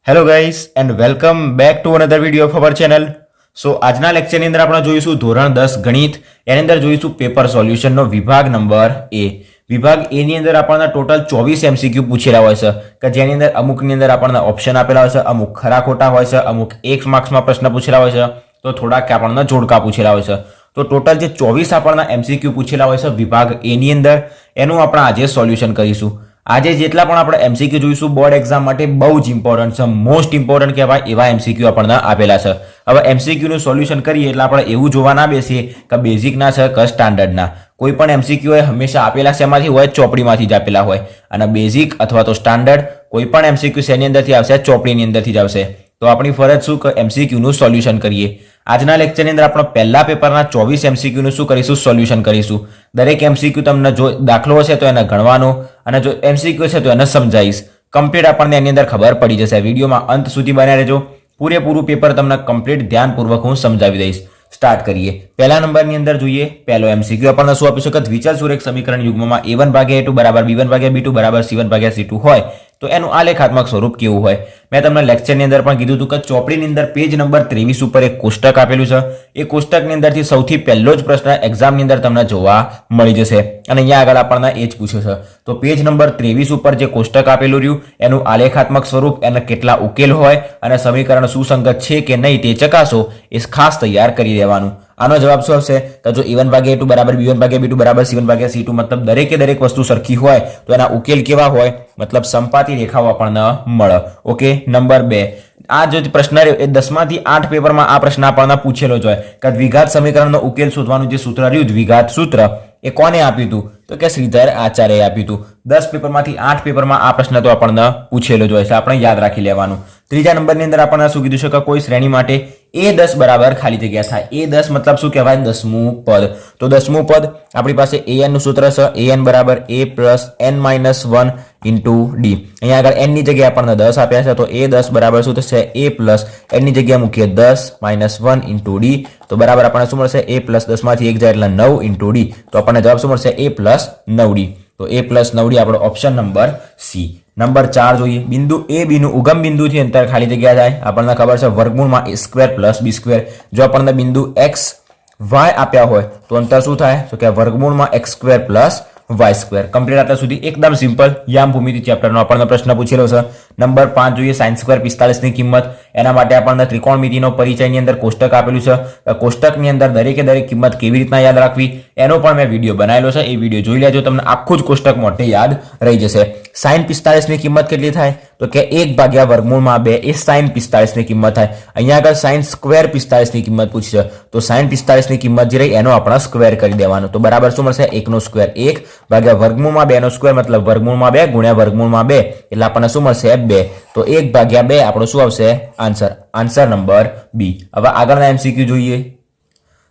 Hello guys and welcome back to another video of our channel. So આજના લેક્ચરની અંદર આપણે જોઈશું ધોરણ 10 ગણિત. એની અંદર જોઈશું પેપર સોલ્યુશનનો વિભાગ નંબર એ. વિભાગ એ ની અંદર આપણને ટોટલ 24 MCQ પૂછેલા હોય છે કે જેની અંદર અમુકની અંદર આપણને ઓપ્શન આપેલા હોય છે, અમુક ખરા ખોટા હોય છે, અમુક 1 માર્ક્સમાં પ્રશ્ન પૂછેલા હોય છે, તો થોડાક આપણને જોડકા પૂછેલા હોય છે. તો ટોટલ જે 24 આપણને MCQ પૂછેલા હોય છે વિભાગ એ ની અંદર એનું આપણે આજે સોલ્યુશન કરીશું. આજે જેટલા પણ આપણે MCQ જોઈશું બોર્ડ એક્ઝામ માટે બહુ જ ઇમ્પોર્ટન્ટ છે, મોસ્ટ ઇમ્પોર્ટન્ટ કહેવાય એવા MCQ આપણને આપેલા છે. હવે MCQ નું સોલ્યુશન કરીએ એટલે આપણે એવું જોવા ના બેસીએ કે બેઝિકના છે કે સ્ટાન્ડર્ડના. કોઈ પણ MCQ એ હંમેશા આપેલા શેમાંથી હોય, ચોપડીમાંથી જ આપેલા હોય. અને બેઝિક અથવા તો સ્ટાન્ડર્ડ કોઈ પણ MCQ શેની અંદરથી આવશે, ચોપડીની અંદરથી જ આવશે. તો આપણી ફરજ શું કે MCQ નું સોલ્યુશન કરીએ. આજના લેક્ચરની અંદર આપણે પહેલા પેપરના 24 MCQ નું શું કરીશું, સોલ્યુશન કરીશું. દરેક MCQ તમને જો દાખલો હશે તો એને ગણવાનો અને જો MCQ છે તો એને સમજાવીશ. કમ્પ્લીટ આપણને એની અંદર ખબર પડી જશે. વિડીયોમાં અંત સુધી બન્યા રહેજો. પૂરેપૂરું પેપર તમને કમ્પ્લીટ ધ્યાનપૂર્વક હું સમજાવી દઈશ. સ્ટાર્ટ કરીએ. પહેલા નંબરની અંદર જોઈએ પહેલો MCQ આપણને શું આપ્યું છે કે દ્વિચલ સુરેખ સમીકરણ યુગ્મમાં a1/a2 = b1/b2 = c1/c2 હોય તો એનું આલેખાત્મક સ્વરૂપ કેવું હોય. મેં તમને લેક્ચરની અંદર પણ કીધું હતું કે ચોપડીની અંદર પેજ નંબર 23 ઉપર એક કોષ્ટક આપેલું છે. એ કોષ્ટકની અંદરથી સૌથી પહેલો જ પ્રશ્ન એક્ઝામની અંદર તમને જોવા મળી જશે અને અહીંયા આગળ આપણને એ જ પૂછ્યું છે. તો પેજ નંબર 23 ઉપર જે કોષ્ટક આપેલું રહ્યું એનું આલેખાત્મક સ્વરૂપ, એને કેટલા ઉકેલ હોય અને સમીકરણ સુસંગત છે કે નહીં તે ચકાસો એ ખાસ તૈયાર કરી દેવાનું. આનો જવાબ શું આવશે કે જો a1/a2 = b1/b2 = c1/c2 મતલબ દરેકે દરેક વસ્તુ સરખી હોય તો એના ઉકેલ કેવા હોય, મતલબ સમપાતી રેખાઓ આપણને મળે. ઓકે, નંબર 2 આ જો પ્રશ્ન રહ્યો એ 10માંથી 8 પેપરમાં આ પ્રશ્ન આપણને પૂછેલો જ હોય કે દ્વિઘાત સમીકરણનો ઉકેલ શોધવાનું જે સૂત્ર રહ્યું દ્વિઘાત સૂત્ર એ કોને આપ્યું હતું તો કે શ્રીધર આચાર્યએ આપ્યું હતું. 10 પેપરમાંથી 8 પેપરમાં આ પ્રશ્ન તો આપણને પૂછેલો જ હોય છે, આપણે યાદ રાખી લેવાનું. ત્રીજા નંબરની અંદર આપણને શું કીધું છે કે કોઈ શ્રેણી માટે a10 બરાબર ખાલી જગ્યા થાય. a10 મતલબ શું કહેવાય, 10મું પદ. તો 10મું પદ આપણી પાસે an નું સૂત્ર છે an = a + n-1 * d. અહીંયા આગળ n ની જગ્યાએ આપણને 10 આપ્યા છે તો a10 બરાબર શું થશે, a + n ની જગ્યાએ મૂકીએ 10 - 1 * d તો બરાબર આપણને શું મળશે, a + 10 માંથી 1 જાય એટલે 9 * d તો આપણને જવાબ શું મળશે, a + 9d. તો a + 9d આપણો ઓપ્શન નંબર C. નંબર 4 જોઈએ. બિંદુ a b નું ઉગમ બિંદુથી અંતર ખાલી જગ્યા થાય. આપણને ખબર છે વર્ગમૂળમાં a² + b². જો આપણને બિંદુ x y આપ્યા હોય તો અંતર શું થાય તો કે વર્ગમૂળમાં x² + y². કમ્પ્લીટ આટલા સુધી એકદમ સિમ્પલ. યામ ભૂમિતિ ચેપ્ટરનો આપણને પ્રશ્ન પૂછેલો છે. નંબર 5 જોઈએ. sin² 45 ની કિંમત. એના માટે આપણને ત્રિકોણમિતિનો પરિચયની અંદર કોષ્ટક આપેલું છે. કોષ્ટકની અંદર દરેકે દરેક કિંમત કેવી રીતના યાદ રાખવી એનો પણ મેં વિડીયો બનાવેલો છે. એ વિડીયો જોઈ લેજો, તમને આખું જ કોષ્ટક મોટે યાદ રહી જશે. sin 45 ની કિંમત કેટલી થાય તો કે 1/√2 એ sin 45 ની કિંમત થાય. અહીંયા આગળ sin² 45 ની કિંમત પૂછી છે તો sin 45 ની કિંમત જે રહી એનો આપણે સ્ક્વેર કરી દેવાનો. તો બરાબર શું મળશે, 1² 1 ભાગ્યા √2 મતલબ √2 ગુણ્યા √2 એટલે આપણને શું મળશે, 2. તો 1/2 આપણો શું આવશે આન્સર. Answer number B. હવે આગળના MCQ જોઈએ.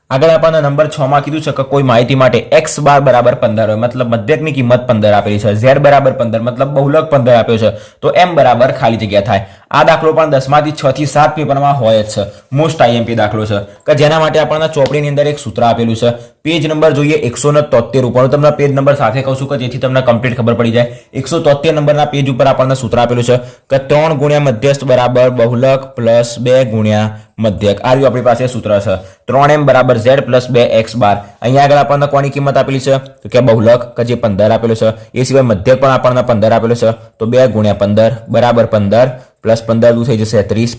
આગળ આપણને નંબર 6 માં કીધું છે કે કોઈ માહિતી માટે x બાર બરાબર 15 હોય મતલબ મધ્યકની કિંમત 15 આપેલી છે, z બરાબર 15 મતલબ બહુલક 15 આપ્યો છે તો m બરાબર ખાલી જગ્યા થાય. આ દાખલો પણ 10માંથી 6 થી 7 પેપરમાં હોય જ છે. મોસ્ટ IMP દાખલો છે કે જેના માટે આપણને ચોપડીની અંદર એક સૂત્ર આપેલું છે. પેજ નંબર જોઈએ 173 ઉપર. હું તમને પેજ નંબર સાથે કહું છું કે જેથી તમને કમ્પ્લીટ ખબર પડી જાય. 173 નંબરના પેજ ઉપર આપણને સૂત્ર આપેલું છે કે 3 ગુણ્યા મધ્યસ્થ બરાબર બહુલક પ્લસ 2 ગુણ્યા મધ્યક. આ રહ્યું આપણી પાસે સૂત્ર છે. 3m = z + 2x બાર. અહીંયા આગળ આપણને કોની કિંમત આપેલી છે તો કે બહુલક કે જે 15 આપેલું છે. એ સિવાય મધ્યક પણ આપણને 15 આપેલું છે તો 2 ગુણ્યા 15 બરાબર 15 પ્લસ 15 દૂર થઈ જશે 30.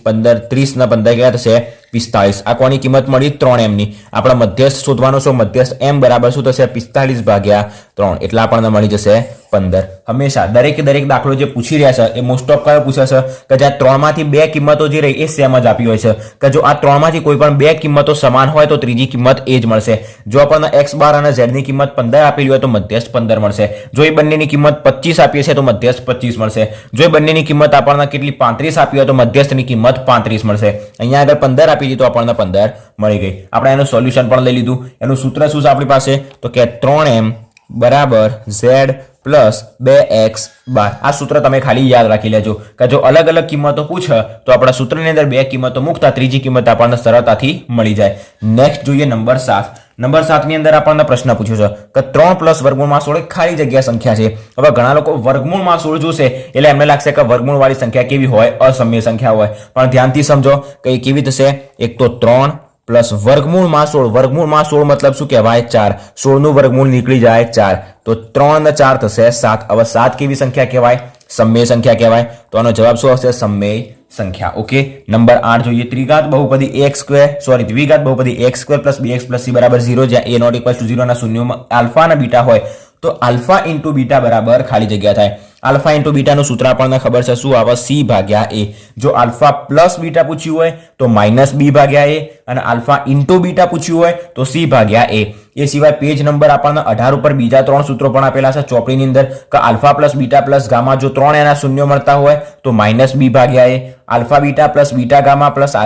30 ના 15 કેટલા થશે, 45. આ કોની કિંમત મળી, 3m ની. આપણે મધ્યસ્થ શોધવાનો છે. મધ્યસ્થ m બરાબર શું થશે, 45/3 એટલે આપણને મળી જશે 15. હંમેશા દરેકે દરેક દાખલો જે પૂછી રહ્યા છે એ મોસ્ટ ઓફ કયો પૂછે છે કે જ્યાં 3માંથી 2 કિંમતો જે રહી એ સેમ જ આપી હોય છે કે જો આ 3માંથી કોઈ પણ 2 કિંમતો સમાન હોય તો ત્રીજી કિંમત એ જ મળશે. જો આપણને x બાર અને z ની કિંમત 15 આપેલી હોય તો મધ્યસ્થ 15 મળશે. જો એ બંનેની કિંમત 25 આપી છે તો મધ્યસ્થ 25 મળશે. જો એ બંનેની કિંમત આપણને કેટલી 35 આપી હોય તો મધ્યસ્થની કિંમત 35 મળશે. અહીંયા આગળ 15 આપી દીધી તો આપણને 15 મળી ગઈ. આપણે એનું સોલ્યુશન પણ લઈ લીધું. એનું સૂત્ર શું છે આપણી પાસે તો કે 3m = z પ્લસ 2x બાર. આ સૂત્ર તમે ખાલી યાદ રાખી લેજો કે જો અલગ અલગ કિંમતો પૂછે તો આપણા સૂત્રની અંદર બે કિંમતો મૂકતા ત્રીજી કિંમત આપણને સરળતાથી મળી જાય. નેક્સ્ટ જોઈએ નંબર 7. નંબર 7 ની અંદર આપણને પ્રશ્ન પૂછ્યો છે કે 3 પ્લસ વર્ગમૂળમાં 16 એક ખાલી જગ્યા સંખ્યા છે. હવે ઘણા લોકો વર્ગમૂળમાં 16 જોશે એટલે એમને લાગશે કે વર્ગમૂળ વાળી સંખ્યા કેવી હોય, અસમ્ય સંખ્યા હોય. પણ ધ્યાનથી સમજો કે એ કેવી થશે. એક તો 3 પ્લસ વર્ગમૂળમાં 16. વર્ગમૂળમાં 16 મતલબ શું કહેવાય? 4. 16 નું વર્ગમૂળ નીકળી જાય 4 તો 3 ને 4 થશે 7. હવે 7 કેવી સંખ્યા કહેવાય? સમય સંખ્યા કહેવાય. તો આનો જવાબ શું આવશે? સમય સંખ્યા. ઓકે. નંબર 8 જોઈએ. દ્વિઘાત બહુપદી x square plus 2x plus c બરાબર 0 જ્યાં a નોટ ઇક્વલ ટુ 0 ના શૂન્યોમાં આલ્ફા અને બીટા હોય તો આલ્ફા ઇન્ટુ બીટા બરાબર ખાલી જગ્યા થાય. આલ્ફા ઇન્ટુ બીટાનું સૂત્ર આપણને ખબર છે શું આવે? c ભાગ્યા a. જો આલ્ફા પ્લસ બીટા પૂછ્યું હોય તો માઇનસ b ભાગ્યા a અને આલ્ફા ઇન્ટુ બીટા પૂછ્યું હોય તો c ભાગ્યા a. એ સિવાય પેજ નંબર આપણને 18 ઉપર બીજા 3 સૂત્રો પણ આપેલા છે ચોપડીની અંદર કે alpha plus beta plus gamma જો 3 એના શૂન્ય મળતા હોય તો માઇનસ b ભાગ્યા a. Alpha beta plus beta gamma plus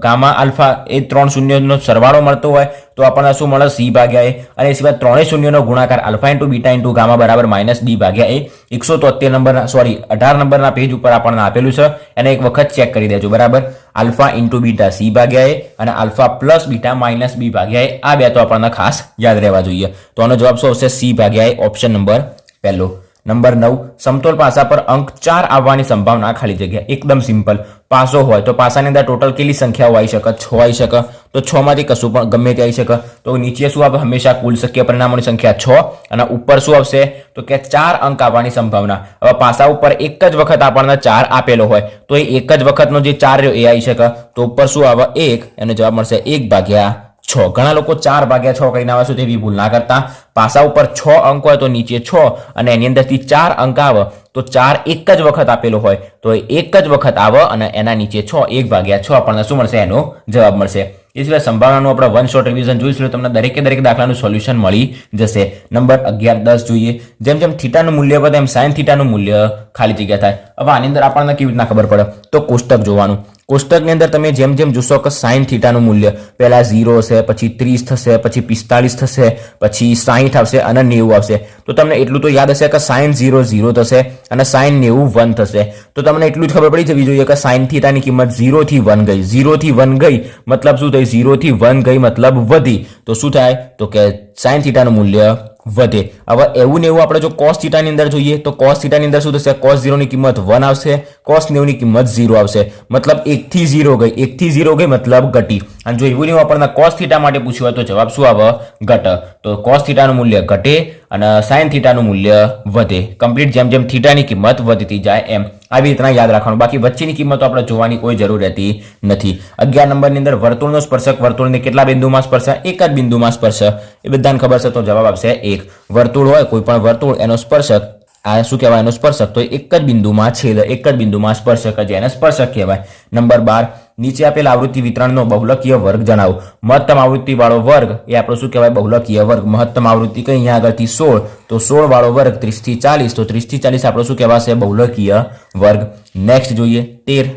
gamma alpha એ 3 શૂન્યનો સરવાળો મળતો હોય તો આપણને શું મળે? c ભાગ્યા a. અને એ સિવાય ત્રણેય શૂન્યનો ગુણાકાર alpha into beta into gamma બરાબર માઇનસ d ભાગ્યા a. 18 નંબરના પેજ ઉપર આપણને આપેલું છે એને એક વખત ચેક કરી દેજો બરાબર. આલ્ફા ઇન્ટુ બીટા c ભાગ્યા a અને alpha plus beta minus b ભાગ્યા a. આ બે તો આપણને ખાસ યાદ રહેવા જોઈએ. તો આનો જવાબ શું આવશે? c ભાગ્યા a. ઓપ્શન નંબર પહેલો. નંબર 9. સમતોલ પાસા પર અંક 4 આવવાની સંભાવના ખાલી જગ્યા. એકદમ સિમ્પલ. પાસો હોય તો પાસાની અંદર ટોટલ કેટલી સંખ્યાઓ આવી શકે? 6 આવી શકે. તો 6 માંથી કશું પણ ગમે તે આવી શકે. તો નીચે શું આવે? હંમેશા કુલ શક્ય પરિણામોની સંખ્યા 6 અને ઉપર શું આવશે? તો કે 4 અંક આવવાની સંભાવના. હવે પાસા ઉપર એક જ વખત આપણને 4 આપેલો હોય તો એ એક જ વખતનો જે 4 રહ્યો એ આવી શકે. તો ઉપર શું આવે? 1. એનો જવાબ મળશે 1 ભાગ્યા 6. ઘણા લોકો 4 ભાગ્યા 6 કરીને આવે છે તેવી ભૂલ ના કરતા. પાસા ઉપર 6 અંક હોય તો નીચે 6 અને એની અંદરથી 4 અંક આવે તો 4 એક જ વખત આપેલો હોય તો એક જ વખત આવે અને એના નીચે 6. 1 ભાગ્યા 6 આપણને શું મળશે? એનો જવાબ મળશે. એ સિવાય સંભાવનાનું આપણે વન શોર્ટ રિવિઝન જોઈશું તમને દરેકે દરેક દાખલાનું સોલ્યુશન મળી જશે. નંબર 11 10 જોઈએ. જેમ જેમ થીટાનું મૂલ્ય વધે એમ સાઇન થીટાનું મૂલ્ય ખાલી જગ્યા થાય. હવે આની અંદર આપણને કેવી રીતના ખબર પડે? તો કોષ્ટક જોવાનું. કોષ્ટકની અંદર તમે જેમ જેમ જોશો કે સાઇન થીટાનું મૂલ્ય પહેલા 0 હશે, પછી 30 થશે, પછી 45 થશે, પછી 60 આવશે અને 90 આવશે. તો તમને એટલું તો યાદ હશે કે સાઇન 0 0 થશે અને સાઇન 90 1 થશે. તો તમને એટલું જ ખબર પડી જવી જોઈએ કે સાઇન થીટાની કિંમત 0 થી 1 ગઈ. 0 થી 1 ગઈ મતલબ શું થઈ? 0 થી 1 ગઈ મતલબ વધી. તો શું થાય? તો કે સાઇન થીટાનું મૂલ્ય વધે. હવે એવું ને એવું આપણે જો cos થીટાની અંદર જોઈએ તો cos થીટાની અંદર શું થશે? cos 0 ની કિંમત 1 આવશે, cos 90 ની કિંમત 0 આવશે. મતલબ 1 થી 0 ગઈ. 1 થી 0 ગઈ મતલબ ઘટી. અને જો એવું ને એવું આપણને cos થીટા માટે પૂછ્યું હોય તો જવાબ શું આવે? ઘટે. તો cos થીટાનું મૂલ્ય ઘટે અને sin થીટાનું મૂલ્ય વધે. કમ્પ્લીટ જેમ જેમ થીટાની કિંમત વધતી જાય એમ. આવી રીતના યાદ રાખવાનું. બાકી વચ્ચેની કિંમતો આપણે જોવાની કોઈ જરૂર રહેતી નથી. 11 નંબરની અંદર વર્તુળનો સ્પર્શક વર્તુળને કેટલા બિંદુમાં સ્પર્શે? એક જ બિંદુમાં સ્પર્શે. એ બધાને ખબર છે તો જવાબ આવશે 1. વર્તુળ હોય કોઈ પણ વર્તુળ એનો સ્પર્શક આ શું કહેવાય? એનો સ્પર્શક તો એક જ બિંદુમાં છેદ, એક જ બિંદુમાં સ્પર્શક જેને સ્પર્શક કહેવાય. નંબર 12. નીચે આપેલ આવૃત્તિ વિતરણનો બહુલકીય વર્ગ જણાવો. મહત્તમ આવૃત્તિ વાળો વર્ગ એ આપણો શું કહેવાય? બહુલકીય વર્ગ. મહત્તમ આવૃત્તિ કઈ અહીંયા આગળથી 16 તો 16 વાળો વર્ગ 30 થી 40 તો 30 થી 40 આપણો શું કહેવાશે? બહુલકીય વર્ગ. નેક્સ્ટ જોઈએ 13.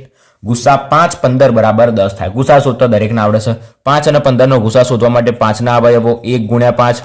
ગુસા 5 15 બરાબર 10 થાય. ગુસા શોધતા દરેકને આવડે છે. 5 અને 15 નો ગુસા શોધવા માટે 5 ના અવયવો 1 ગુણ્યા 5,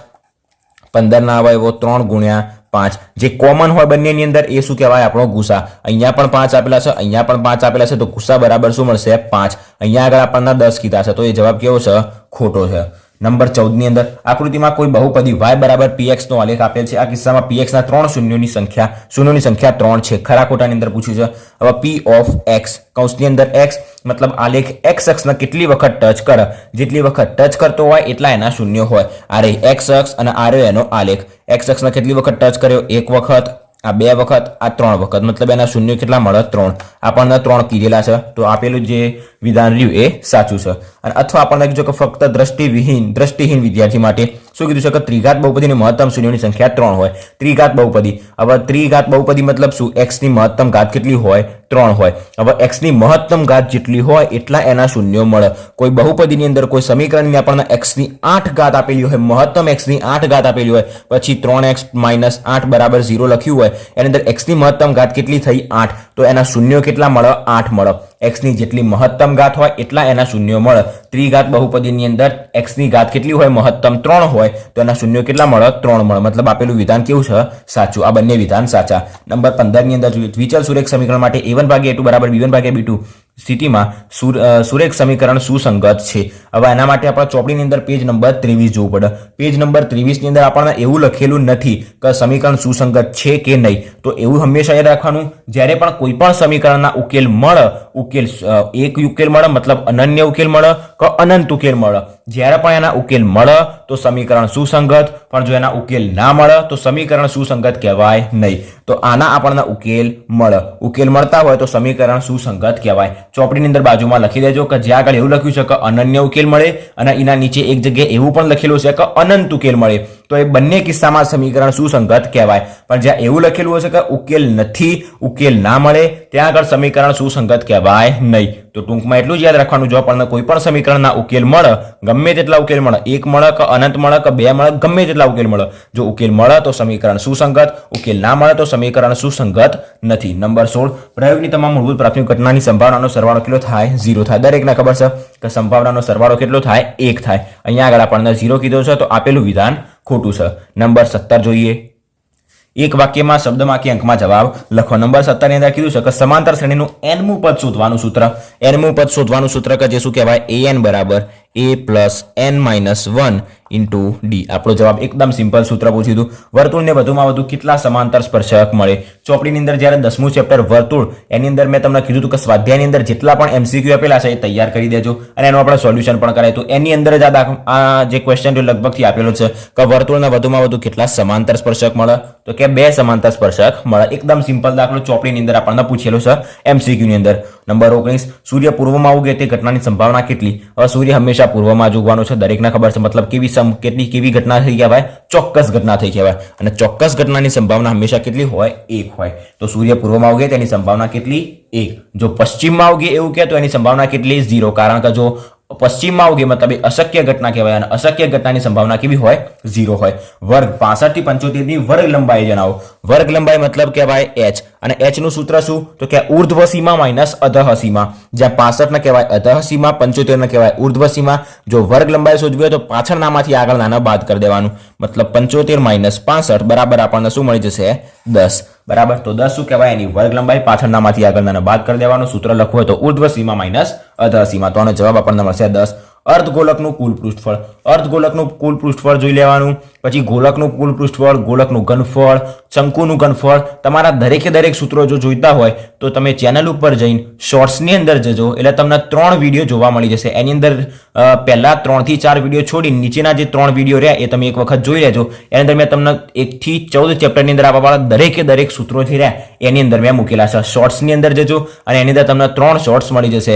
15 ના અવયવો 3 ગુણ્યા 5. જે કોમન હોય બંનેની અંદર એ શું કહેવાય? આપણો ગુસા. અહીંયા પણ 5 આપેલા છે, અહીંયા પણ 5 આપેલા છે તો ગુસા બરાબર શું મળશે? 5. અહીંયા આગળ આપણને 10 કીધા છે તો એ જવાબ કેવો છે? ખોટો છે. નંબર 14 ની અંદર આકૃતિમાં કોઈ બહુપદી y બરાબર px નો આલેખ આપેલ છે. આ કિસ્સામાં px ના 3 શૂન્યોની સંખ્યા 3 છે. ખરા ખોટાની અંદર પૂછ્યું છે. હવે p of x કૌંસની અંદર x મતલબ આલેખ x અક્ષને કેટલી વખત ટચ કરે? જેટલી વખત ટચ કરતો હોય એટલા એના શૂન્ય હોય. આ રહી x અક્ષ અને આ રહ્યો એનો આલેખ. x અક્ષને કેટલી વખત ટચ કર્યો? 1 વખત, આ 2 વખત, આ 3 વખત. મતલબ એના શૂન્ય કેટલા મળે? 3. આપણને 3 કીધેલા છે તો આપેલું જે વિધાન રહ્યું એ સાચું છે. અને અથવા આપણને કીધું કે ફક્ત દ્રષ્ટિહીન વિદ્યાર્થી માટે શું કીધું છે કે ત્રિઘાત બહુપદીની મહત્તમ શૂન્યોની સંખ્યા 3 હોય. ત્રિઘાત બહુપદી. હવે ત્રિઘાત બહુપદી મતલબ શું? x ની મહત્તમ ઘાત કેટલી હોય? 3 હોય. હવે x ની મહત્તમ ઘાત જેટલી હોય એટલા એના શૂન્યો મળે. કોઈ બહુપદીની અંદર કોઈ સમીકરણની આપણને x ની 8 ઘાત આપેલી હોય, મહત્તમ x ની 8 ઘાત આપેલી હોય, પછી 3x - 8 બરાબર 0 લખ્યું હોય, એની અંદર x ની મહત્તમ ઘાત કેટલી થઈ? 8. તો એના શૂન્યો કેટલા મળે? 8 મળે. x ની જેટલી મહત્તમ ઘાત હોય એટલા એના શૂન્યો મળે. ત્રિઘાત બહુપદીની અંદર x ની ઘાત કેટલી હોય? મહત્તમ 3 હોય તો એના શૂન્યો કેટલા મળે? 3 મળે. મતલબ આપેલું વિધાન કેવું છે? સાચું. આ બંને વિધાન સાચા. નંબર 15 ની અંદર જોઈએ દ્વિચલ સુરેખ સમીકરણ માટે a1/a2 બરાબર b1/b2 સ્થિતિમાં સુરેખ સમીકરણ સુસંગત છે. હવે આના માટે આપણે ચોપડીની અંદર પેજ નંબર 23 જોવું પડે. પેજ નંબર 23 ની અંદર આપણને એવું લખેલું નથી કે સમીકરણ સુસંગત છે કે નહીં. તો એવું હંમેશા યાદ રાખવાનું, જ્યારે પણ કોઈ પણ સમીકરણના ઉકેલ મળે, એક ઉકેલ મળે મતલબ અનન્ય ઉકેલ મળે કે અનંત ઉકેલ મળે, જ્યારે પણ એના ઉકેલ મળે તો સમીકરણ સુસંગત, પણ જો એના ઉકેલ ના મળે તો સમીકરણ સુસંગત કહેવાય નહીં. તો આના આપણને ઉકેલ મળે, ઉકેલ મળતા હોય તો સમીકરણ સુસંગત કહેવાય. ચોપડીની અંદર બાજુમાં લખી દેજો કે જ્યાં આગળ એવું લખ્યું છે કે અનન્ય ઉકેલ મળે અને એના નીચે એક જગ્યાએ એવું પણ લખેલું છે કે અનંત ઉકેલ મળે, તો એ બંને કિસ્સામાં સમીકરણ સુસંગત કહેવાય. પણ જ્યાં એવું લખેલું હશે કે ઉકેલ નથી, ઉકેલ ના મળે, ત્યાં આગળ સમીકરણ સુસંગત કહેવાય નહીં. તો ટૂંકમાં એટલું જ યાદ રાખવાનું, જો આપણને કોઈ પણ સમીકરણના ઉકેલ મળે, ગમે તેટલા ઉકેલ મળે, એક મળે કે અનંત મળે કે બે મળે, ગમે તેટલા ઉકેલ મળે, જો ઉકેલ મળે તો સમીકરણ સુસંગત, ઉકેલ ના મળે તો સમીકરણ સુસંગત નથી. નંબર 16 પ્રયોગની તમામ મૂળભૂત પ્રાથમિક ઘટનાની સંભાવનાનો સરવાળો કેટલો થાય? 0 થાય. દરેકને ખબર છે કે સંભાવનાનો સરવાળો કેટલો થાય? 1 થાય. અહીંયા આગળ આપણને 0 કીધો છે તો આપેલું વિધાન ખોટું છે. નંબર 17 જોઈએ. એક વાક્યમાં શબ્દમાં કે અંકમાં જવાબ લખો. નંબર 17 ની અંદર કીધું છે કે સમાંતર શ્રેણીનું nમું પદ શોધવાનું સૂત્ર. nમું પદ શોધવાનું સૂત્ર કે જે શું કહેવાય? an બરાબર a plus n-1 into D. આપણો જવાબ એકદમ સિમ્પલ સૂત્ર પૂછ્યું હતું. વર્તુળને વધુમાં વધુ કેટલા સમાંતર સ્પર્શક મળે? ચોપડીની અંદર જ્યારે 10મું ચેપ્ટર વર્તુળ, એની અંદર મેં તમને કીધું હતું કે સ્વાધ્યાયની અંદર જેટલા પણ MCQ આપેલા છે એ તૈયાર કરી દેજો અને એનું આપણે સોલ્યુશન પણ કરાય. તો એની અંદર જ આ જે ક્વેશ્ચન લગભગથી આપેલો છે કે વર્તુળને વધુમાં વધુ કેટલા સમાંતર સ્પર્શક મળે? તો કે 2 સમાંતર સ્પર્શક મળે. એકદમ સિમ્પલ દાખલો ચોપડીની અંદર આપણને પૂછેલો છે MCQ ની અંદર. નંબર 19 સૂર્ય પૂર્વમાં ઉગે તે ઘટનાની સંભાવના કેટલી? હવે સૂર્ય હંમેશા પૂર્વમાં જ ઉગવાનો છે, દરેકને ખબર છે. મતલબ કેવી ઘટના થઈ કહેવાય? ચોક્કસ ઘટના થઈ કહેવાય. અને ચોક્કસ ઘટનાની સંભાવના હંમેશા કેટલી હોય? 1 હોય. તો સૂર્ય પૂર્વમાં ઉગે તેની સંભાવના કેટલી? 1. જો પશ્ચિમમાં ઉગે એવું કહે તો એની સંભાવના કેટલી? 0. કારણ કે જો પશ્ચિમમાં ઉગે મતલબ અશક્ય ઘટના કહેવાય અને અશક્ય ઘટનાની સંભાવના કેવી હોય? 0 હોય. વર્ગ 65 થી 75 ની વર્ગ લંબાઈ જણાવો. વર્ગ લંબાઈ મતલબ કહેવાય h અને h નું સૂત્ર શું? તો કે ઉર્ધ્વ સીમા માઇનસ અધઃ સીમા. જ્યાં 65 ને કહેવાય અધઃ સીમા, 75 ને કહેવાય ઉર્ધ્વ સીમા. જો વર્ગ લંબાઈ શોધવી હોય તો પાછળનામાંથી આગળ નાના બાદ કરી દેવાનું. મતલબ 75 માઇનસ 65 બરાબર આપણને શું મળી જશે? 10. બરાબર. તો 10 શું કહેવાય? એની વર્ગ લંબાઈ. પાછળનામાંથી આગળ નાના બાદ કરી દેવાનું. સૂત્ર લખવું હોય તો ઉર્ધ્વ સીમા માઇનસ અધઃ સીમા. તો આનો જવાબ આપણને મળશે 10. અર્ધગોલકનું કુલ પૃષ્ઠફળ. અર્ધગોલકનું કુલ પૃષ્ઠફળ જોઈ લેવાનું. પછી ગોલકનું કુલ પૃષ્ઠફળ, ગોલકનું ઘનફળ, શંકુનું ઘનફળ. તમારા દરેક સૂત્રો જો જોઈતા હોય તો તમે ચેનલ ઉપર જઈને શોર્ટ્સની અંદર જજો, એટલે તમને 3 વિડીયો જોવા મળી જશે. એની અંદર પહેલા 3 થી 4 વિડીયો છોડી નીચેના જે 3 વિડીયો રહ્યા એ તમે એક વખત જોઈ લેજો. એની અંદર મેં તમને 1 થી 14 ચેપ્ટરની અંદર આવવાવાળા દરેક સૂત્રો જે રહ્યા એની અંદર મેં મૂકેલા છે. શોર્ટ્સની અંદર જજો અને એની અંદર તમને 3 શોર્ટ્સ મળી જશે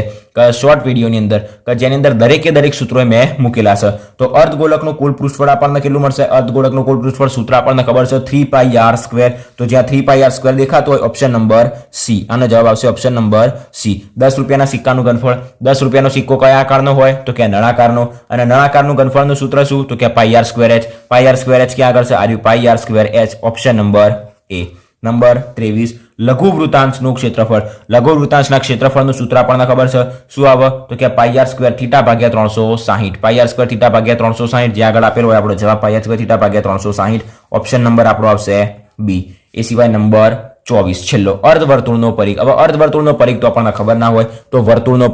શોર્ટ વિડીયોની અંદર, કે જેની અંદર દરેક સૂત્રો મેં મૂકેલા છે. તો અર્ધગોલકનું કુલ પૃષ્ઠફળ આપણને કેટલું મળશે? અર્ધગોલકનું કુલ પૃષ્ઠફળ સૂત્ર આપણને ખબર છે 3πr². તો જ્યાં 3πr² દેખાતો હોય ઓપ્શન નંબર C. આનો જવાબ આવશે ઓપ્શન નંબર C. 10 રૂપિયાના સિક્કાનું ઘનફળ. 10 રૂપિયાનો સિક્કો કયા આકારનો હોય? તો કે નળાકારનો. અને નળાકારનું ઘનફળનું સૂત્ર શું? તો કે πr²h. πr²h ક્યાં આગળ છે? આર્યું πr²h. Option number A. Number 23 લઘુ વૃતાંશનું ક્ષેત્રફળ. લઘુ વૃતાંશના ક્ષેત્રફળનું સૂત્ર આપણને ખબર છે શું આવે? તો કે πr² θ ભાગ્યા 360. πr² θ ભાગ્યા 360 જે આગળ આપેલો હોય આપણો જવાબ πr² θ ભાગ્યા 360. ઓપ્શન નંબર આપણો આવશે B. એ સિવાય નંબર 24 છેલ્લો અર્ધવર્તુળનો પરિઘ. હવે અર્ધવર્તુળનો પરિઘ તો આપણને ખબર ના હોય તો વર્તુળનો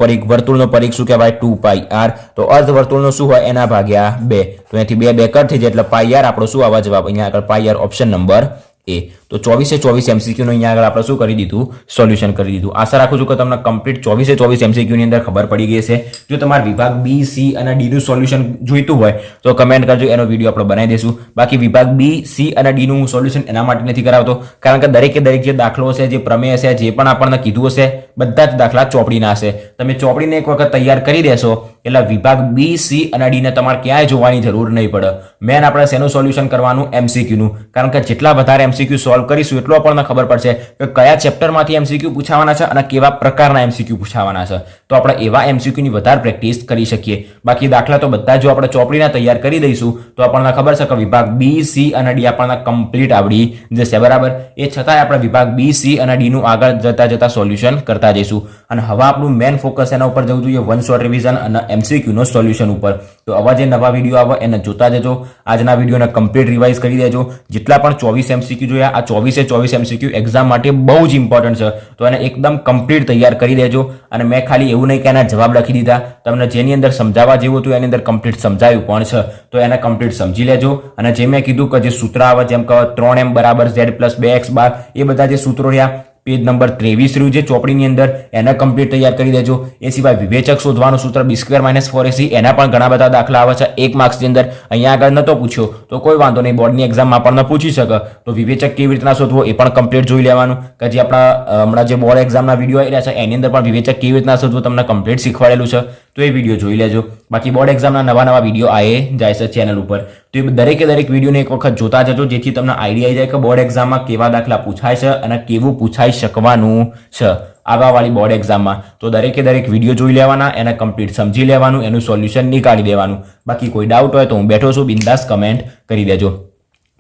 પરિઘ શું કહેવાય? 2πr. તો અર્ધવર્તુળનો શું હોય? એના ભાગ્યા 2. તો અહીંથી 2 કટ થઈ જાય એટલે πr આપણો શું આવે જવાબ? અહીંયા આગળ πr ઓપ્શન નંબર A. તો 24 MCQ નો અહીંયા આગળ આપણે શું કરી દીધું? સોલ્યુશન કરી દીધું. આશા રાખું છું કે તમને કમ્પ્લીટ 24 MCQ ની અંદર ખબર પડી ગઈ છે. જો તમારે વિભાગ B, C અને D નું સોલ્યુશન જોઈતું હોય તો કમેન્ટ કરજો, એનો વિડીયો આપણે બનાવી દઈશું. બાકી વિભાગ B, C અને D નું સોલ્યુશન એના માટે નથી કરાવતો કારણ કે દરેક જે દાખલો હશે, જે પ્રમેય હશે, જે પણ આપણને કીધું હશે બધા જ દાખલા ચોપડીના હશે. તમે ચોપડીને એક વખત તૈયાર કરી દેશો એટલે વિભાગ B, C અને D ને તમારે ક્યાંય જોવાની જરૂર નહીં પડે. મેન આપણે શેનું સોલ્યુશન કરવાનું? MCQ નું. કારણ કે જેટલા વધારે MCQ સોલ્વ સોલ્વ કરીશું એટલો આપણને ખબર પડશે કે કયા ચેપ્ટરમાંથી એમસીક્યુ પૂછાવાના છે અને કેવા પ્રકારના એમસીક્યુ પૂછાવાના છે. તો આપણે એવા એમસીક્યુની વધારે પ્રેક્ટિસ કરી શકીએ. બાકી દાખલા તો બધા જો આપણે ચોપડીના તૈયાર કરી દઈશું તો આપણને ખબર છે કે વિભાગ બી, સી અને ડી આપણને કમ્પ્લીટ આવડી જશે. બરાબર. એ છતાંય આપણે વિભાગ બી, સી અને ડી નું આગળ જતા સોલ્યુશન કરતા જઈશું. અને હવે આપણું મેન ફોકસ એના ઉપર જવું જોઈએ વન શોર્ટ રિવિઝન અને એમસીક્યુ નો સોલ્યુશન ઉપર. તો આવા જે નવા વિડીયો આવે એને જોતા જજો. આજના વિડીયોને કમ્પ્લીટ રિવાઇઝ કરી દેજો. જેટલા પણ 24 એમસીક્યુ જોયા આ 24 એમસીક્યુ એક્ઝામ માટે બહુ જ ઇમ્પોર્ટન્ટ છે. તો એને એકદમ કમ્પ્લીટ તૈયાર કરી દેજો. અને મેં ખાલી એવું નહીં કે એના જવાબ લખી દીધા, તમને જેની અંદર સમજાવવા જેવું હતું એની અંદર કમ્પ્લીટ સમજાવ્યું પણ છે. તો એને કમ્પ્લીટ સમજી લેજો. અને જે મેં કીધું કે જે સૂત્ર આવે જેમ કે 3m = z + 2x બાર એ બધા જે સૂત્રો રહ્યા પેજ નંબર 23 રહ્યું છે ચોપડીની અંદર એને કમ્પ્લીટ તૈયાર કરી દેજો. એ સિવાય વિવેચક શોધવાનું સૂત્ર b² - 4ac એના પણ ઘણા બધા દાખલા આવે છે 1 માર્ક્સની અંદર. અહીંયા આગળ નતો પૂછ્યો તો કોઈ વાંધો નહીં, બોર્ડની એક્ઝામમાં આપણને પૂછી શકે. તો વિવેચક કેવી રીતના શોધવો એ પણ કમ્પ્લીટ જોઈ લેવાનું. કે જે આપણા હમણાં જે બોર્ડ એક્ઝામના વિડીયો આવી રહ્યા છે એની અંદર પણ વિવેચક કેવી રીતના શોધવું તમને કમ્પ્લીટ શીખવાડેલું છે. તો એ વિડીયો જોઈ લેજો. બાકી બોર્ડ એક્ઝામના નવા વિડીયો આવે જાય છે ચેનલ ઉપર. તો એ દરેક વિડીયોને એક વખત જોતા જજો જેથી તમને આઈડિયા આવી જાય કે બોર્ડ એક્ઝામમાં કેવા દાખલા પૂછાય છે અને કેવું પૂછાઈ શકવાનું છે આગળવાળી બોર્ડ એક્ઝામમાં. તો દરેક વિડીયો જોઈ લેવાના, એને કમ્પ્લીટ સમજી લેવાનું, એનું સોલ્યુશન નીકાળી દેવાનું. બાકી કોઈ ડાઉટ હોય તો હું બેઠો છું, બિંદાસ કમેન્ટ કરી દેજો.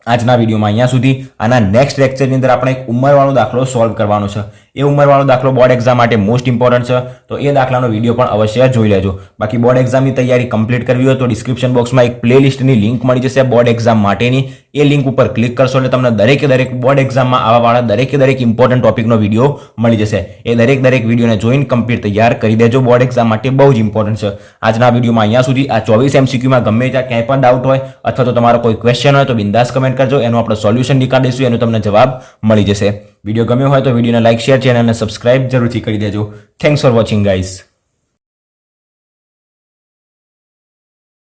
આજના વિડીયોમાં અહીંયા સુધી. આના નેક્સ્ટ લેક્ચરની અંદર આપણે એક ઉંમરવાળો દાખલો સોલ્વ કરવાનો છે. એ ઉંમરવાળો દાખલો બોર્ડ એક્ઝામ માટે મોસ્ટ ઇમ્પોર્ટન્ટ છે. તો એ દાખલાનો વિડીયો પણ અવશ્ય જોઈ લેજો. બાકી બોર્ડ એક્ઝામની તૈયારી કમ્પ્લીટ કરવી હોય તો ડિસ્ક્રિપ્શન બોક્સમાં એક પ્લેલિસ્ટની લિંક મળી જશે બોર્ડ એક્ઝામ માટેની. એ લિંક ઉપર ક્લિક કરશો એટલે તમને દરેક બોર્ડ એક્ઝામમાં આવાવાળા દરેક ઇમ્પોર્ટન્ટ ટોપિકનો વિડીયો મળી જશે. એ દરેક વિડીયોને જોઈને કમ્પ્લીટ તૈયાર કરી દેજો. બોર્ડ એક્ઝામ માટે બહુ જ ઇમ્પોર્ટન્ટ છે. આજના વિડીયોમાં અહીંયા સુધી. આ 24 એમસીક્યુમાં ગમે ત્યાં ક્યાંય પણ ડાઉટ હોય અથવા તો તમારો કોઈ ક્વેશ્ચન હોય તો બિંદાસ કમેન્ટ કરજો. એનું આપણે સોલ્યુશન નીકાળી દઈશું, એનો તમને જવાબ મળી જશે. વિડીયો ગમ્યો હોય તો વિડીયોને લાઇક, શેર, ચેનલને સબસ્ક્રાઇબ જરૂરથી કરી દેજો. Thanks for watching guys.